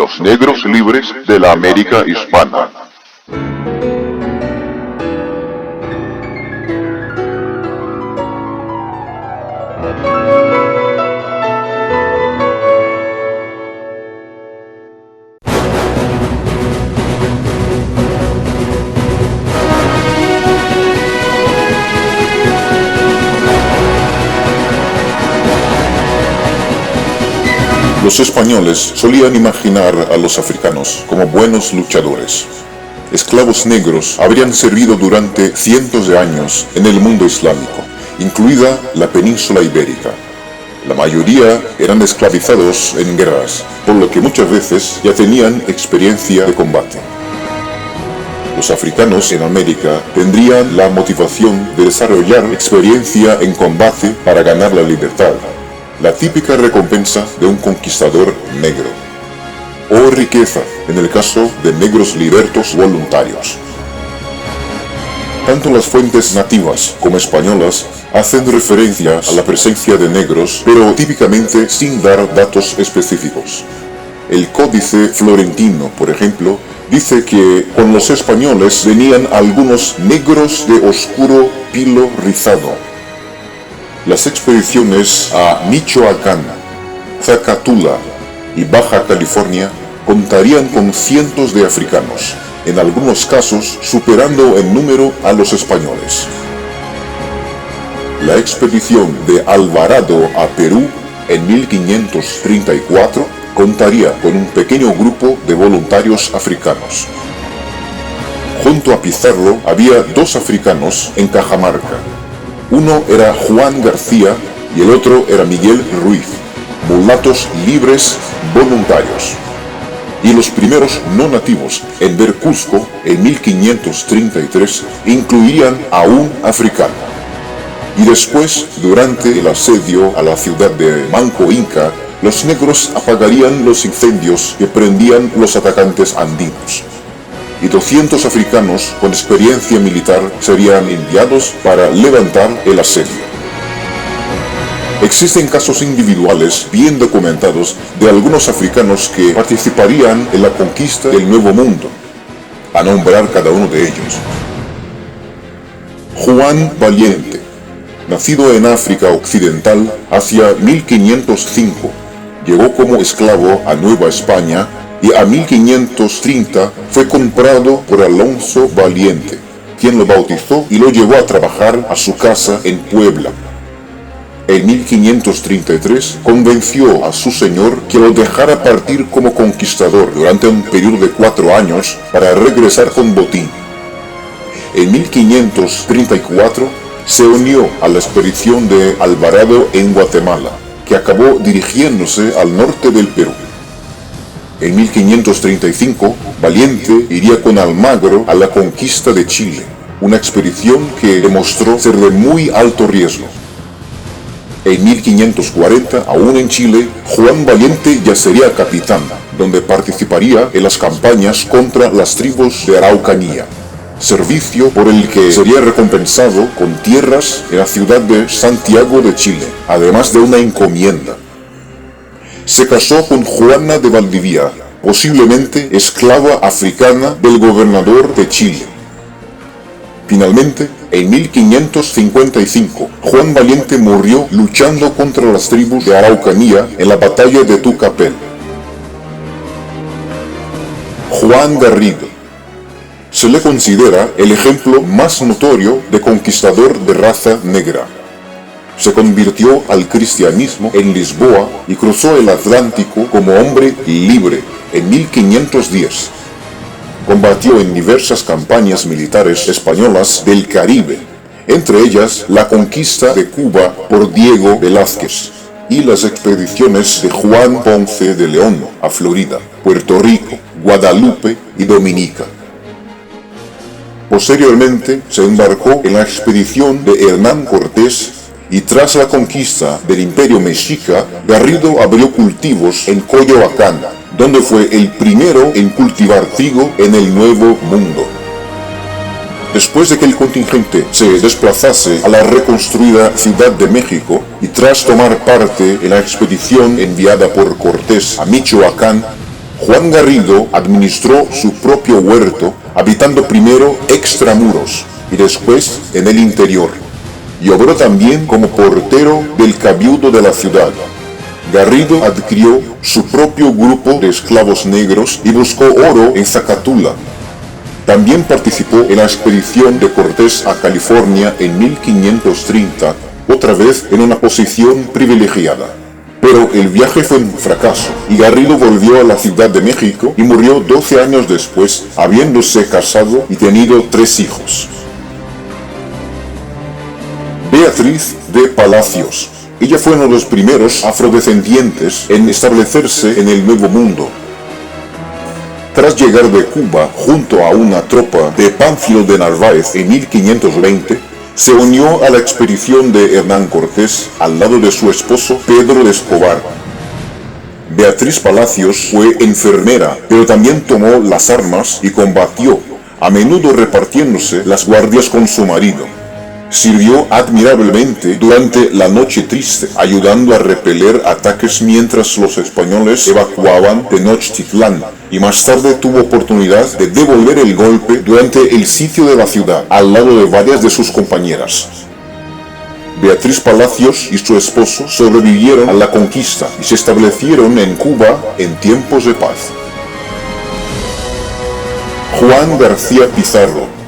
los negros libres de la América hispana. Los españoles solían imaginar a los africanos como buenos luchadores. Esclavos negros habrían servido durante cientos de años en el mundo islámico, incluida la península ibérica. La mayoría eran esclavizados en guerras, por lo que muchas veces ya tenían experiencia de combate. Los africanos en América tendrían la motivación de desarrollar experiencia en combate para ganar la libertad, la típica recompensa de un conquistador negro, o riqueza en el caso de negros libertos voluntarios. Tanto las fuentes nativas como españolas hacen referencia a la presencia de negros, pero típicamente sin dar datos específicos. El Códice Florentino, por ejemplo, dice que con los españoles venían algunos negros de oscuro pilo rizado. Las expediciones a Michoacán, Zacatula y Baja California contarían con cientos de africanos, en algunos casos superando en número a los españoles. La expedición de Alvarado a Perú en 1534 contaría con un pequeño grupo de voluntarios africanos. Junto a Pizarro había dos africanos en Cajamarca. Uno era Juan García y el otro era Miguel Ruiz, mulatos libres voluntarios. Y los primeros no nativos en ver Cusco en 1533 incluían a un africano. Y después, durante el asedio a la ciudad de Manco Inca, los negros apagarían los incendios que prendían los atacantes andinos. Y 200 africanos con experiencia militar serían enviados para levantar el asedio. Existen casos individuales bien documentados de algunos africanos que participarían en la conquista del Nuevo Mundo, a nombrar cada uno de ellos. Juan Valiente, nacido en África Occidental hacia 1505, llegó como esclavo a Nueva España y a 1530 fue comprado por Alonso Valiente, quien lo bautizó y lo llevó a trabajar a su casa en Puebla. En 1533 convenció a su señor que lo dejara partir como conquistador durante un periodo de 4 años para regresar con botín. En 1534 se unió a la expedición de Alvarado en Guatemala, que acabó dirigiéndose al norte del Perú. En 1535, Valiente iría con Almagro a la conquista de Chile, una expedición que demostró ser de muy alto riesgo. En 1540, aún en Chile, Juan Valiente ya sería capitán, donde participaría en las campañas contra las tribus de Araucanía, servicio por el que sería recompensado con tierras en la ciudad de Santiago de Chile, además de una encomienda. Se casó con Juana de Valdivia, posiblemente esclava africana del gobernador de Chile. Finalmente, en 1555, Juan Valiente murió luchando contra las tribus de Araucanía en la batalla de Tucapel. Juan Garrido se le considera el ejemplo más notorio de conquistador de raza negra. Se convirtió al cristianismo en Lisboa y cruzó el Atlántico como hombre libre en 1510. Combatió en diversas campañas militares españolas del Caribe, entre ellas la conquista de Cuba por Diego Velázquez y las expediciones de Juan Ponce de León a Florida, Puerto Rico, Guadalupe y Dominica. Posteriormente se embarcó en la expedición de Hernán Cortés y tras la conquista del Imperio Mexica, Garrido abrió cultivos en Coyoacán, donde fue el primero en cultivar trigo en el Nuevo Mundo. Después de que el contingente se desplazase a la reconstruida Ciudad de México y tras tomar parte en la expedición enviada por Cortés a Michoacán, Juan Garrido administró su propio huerto, habitando primero extramuros y después en el interior, y obró también como portero del cabildo de la ciudad. Garrido adquirió su propio grupo de esclavos negros y buscó oro en Zacatula. También participó en la expedición de Cortés a California en 1530, otra vez en una posición privilegiada. Pero el viaje fue un fracaso y Garrido volvió a la Ciudad de México y murió 12 años después, habiéndose casado y tenido 3 hijos. Beatriz de Palacios. Ella fue uno de los primeros afrodescendientes en establecerse en el Nuevo Mundo. Tras llegar de Cuba junto a una tropa de Pánfilo de Narváez en 1520, se unió a la expedición de Hernán Cortés al lado de su esposo Pedro de Escobar. Beatriz Palacios fue enfermera, pero también tomó las armas y combatió, a menudo repartiéndose las guardias con su marido. Sirvió admirablemente durante la Noche Triste, ayudando a repeler ataques mientras los españoles evacuaban Tenochtitlán, y más tarde tuvo oportunidad de devolver el golpe durante el sitio de la ciudad, al lado de varias de sus compañeras. Beatriz Palacios y su esposo sobrevivieron a la conquista y se establecieron en Cuba en tiempos de paz. Juan García Pizarro.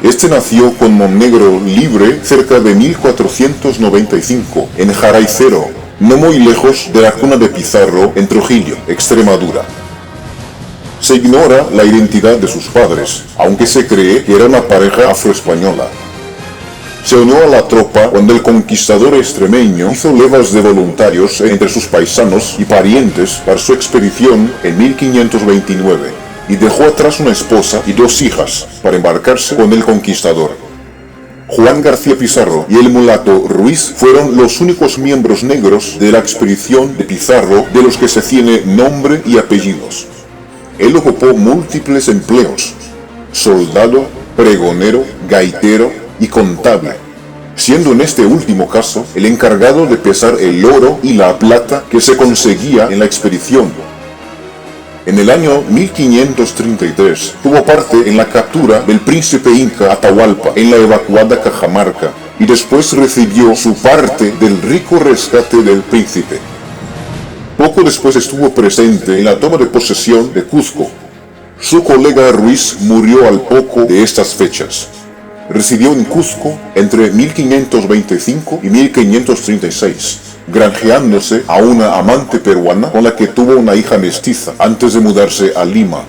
Este nació con Montenegro Libre cerca de 1495, en Jaraicero, no muy lejos de la cuna de Pizarro en Trujillo, Extremadura. Se ignora la identidad de sus padres, aunque se cree que era una pareja afroespañola. Se unió a la tropa cuando el conquistador extremeño hizo levas de voluntarios entre sus paisanos y parientes para su expedición en 1529. Y dejó atrás una esposa y 2 hijas para embarcarse con el conquistador. Juan García Pizarro y el mulato Ruiz fueron los únicos miembros negros de la expedición de Pizarro de los que se tiene nombre y apellidos. Él ocupó múltiples empleos: soldado, pregonero, gaitero y contable, siendo en este último caso el encargado de pesar el oro y la plata que se conseguía en la expedición. En el año 1533 tuvo parte en la captura del príncipe inca Atahualpa en la evacuada Cajamarca y después recibió su parte del rico rescate del príncipe. Poco después estuvo presente en la toma de posesión de Cuzco. Su colega Ruiz murió al poco de estas fechas. Residió en Cuzco entre 1525 y 1536. Granjeándose a una amante peruana con la que tuvo una hija mestiza antes de mudarse a Lima.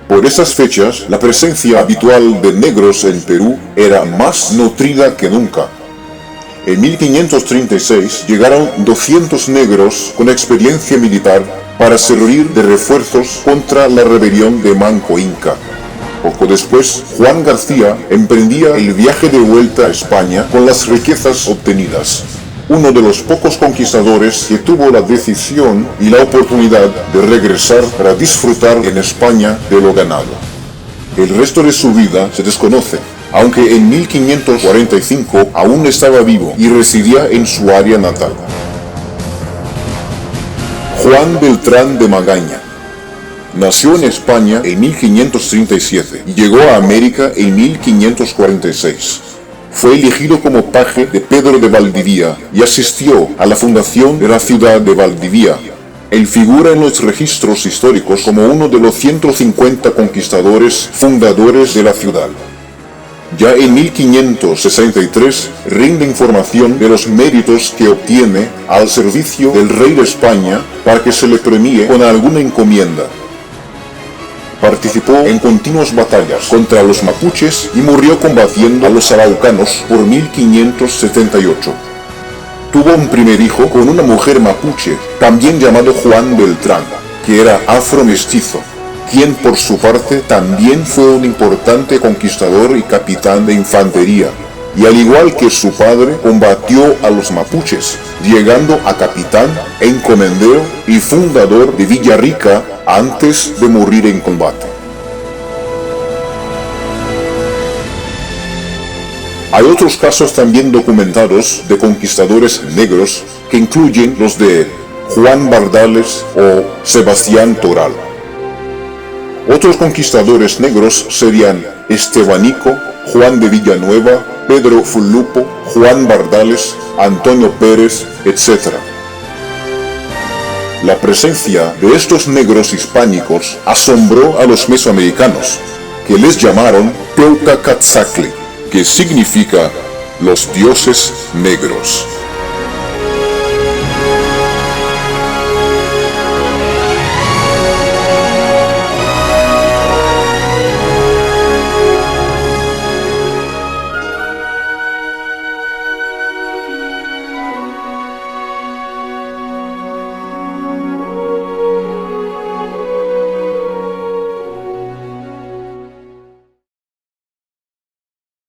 Por esas fechas, la presencia habitual de negros en Perú era más nutrida que nunca. En 1536 llegaron 200 negros con experiencia militar para servir de refuerzos contra la rebelión de Manco Inca. Poco después, Juan García emprendía el viaje de vuelta a España con las riquezas obtenidas. Uno de los pocos conquistadores que tuvo la decisión y la oportunidad de regresar para disfrutar en España de lo ganado. El resto de su vida se desconoce, aunque en 1545 aún estaba vivo y residía en su área natal. Juan Beltrán de Magaña. Nació en España en 1537 y llegó a América en 1546. Fue elegido como paje de Pedro de Valdivia y asistió a la fundación de la ciudad de Valdivia. Él figura en los registros históricos como uno de los 150 conquistadores fundadores de la ciudad. Ya en 1563 rinde información de los méritos que obtiene al servicio del rey de España para que se le premie con alguna encomienda. Participó en continuas batallas contra los mapuches y murió combatiendo a los araucanos por 1578. Tuvo un primer hijo con una mujer mapuche, también llamado Juan Beltrán, que era afro-mestizo, quien por su parte también fue un importante conquistador y capitán de infantería, y al igual que su padre combatió a los mapuches, llegando a capitán, encomendero y fundador de Villarrica antes de morir en combate. Hay otros casos también documentados de conquistadores negros que incluyen los de Juan Bardales o Sebastián Toral. Otros conquistadores negros serían Estebanico, Juan de Villanueva, Pedro Fullupo, Juan Bardales, Antonio Pérez, etc. La presencia de estos negros hispánicos asombró a los mesoamericanos, que les llamaron Teucacatzacle, que significa los dioses negros.